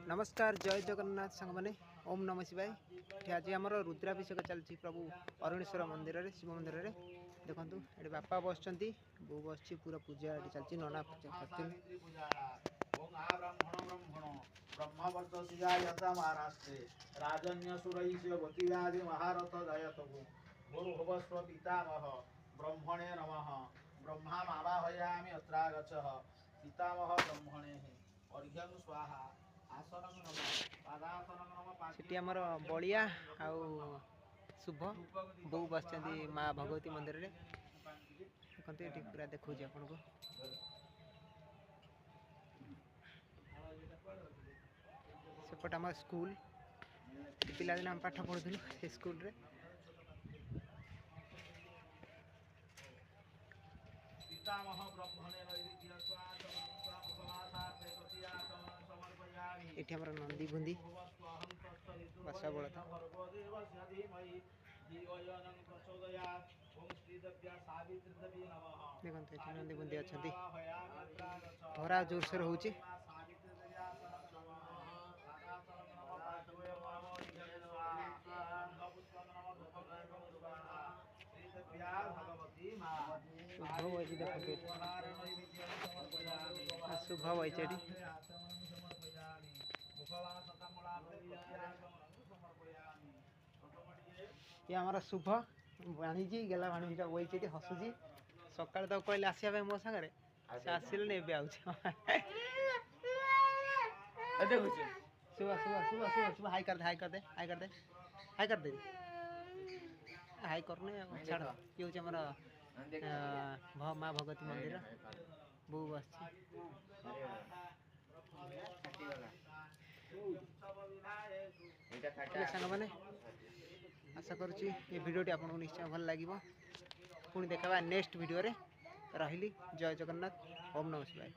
नमस्कार जय जगन्नाथ सांग मैंने ओम नमः शिवाय। आज आम रुद्राभिषेक चलती प्रभु अरुणेश्वर मंदिर रे शिव मंदिर रे देखु ये बापा बस बो बस पूरा पूजा ये चलती नना पूजा ब्रह्मणे नमः ब्रह्मा मावाहयामि अत्रागच्छः पितामह ब्रह्मणे अर्घ्यं स्वाहा आसनं नमः पादासनं नमः सेठी आमर बलिया आउ शुभ बो बस माँ भगवती मंदिर रे देखते ये पूरा देखा आपन को सेपट आम स्कूल पिलादिन आम पाठ पढ़ुलु से स्कूल रे पितामह ब्रह्मणे नैवेद्य ये आमर नंदी बुंदी बसा बड़ता देखते ये नंदी बुंदी अच्छा धरा जोरसोर हो शुभ वही ये आमर शुभ भाणीजी गला भाणीटा वही हसुची सका तो कहले आसा मो सागर से आसिले ए शुभ शुभ शुभ शुभ शुभ हाई कर दे हाई कर दे हाई कर दे हाई कर दे हाई करने छाड़ ये हूँ आमर माँ भगवती मंदिर बो बस सांग मैंने आशा करुँची ये भिडियोटी आपको निश्चय भल लगे पुणी देखा नेक्स्ट वीडियो रे रही जय जगन्नाथ ओम नमः शिवाय।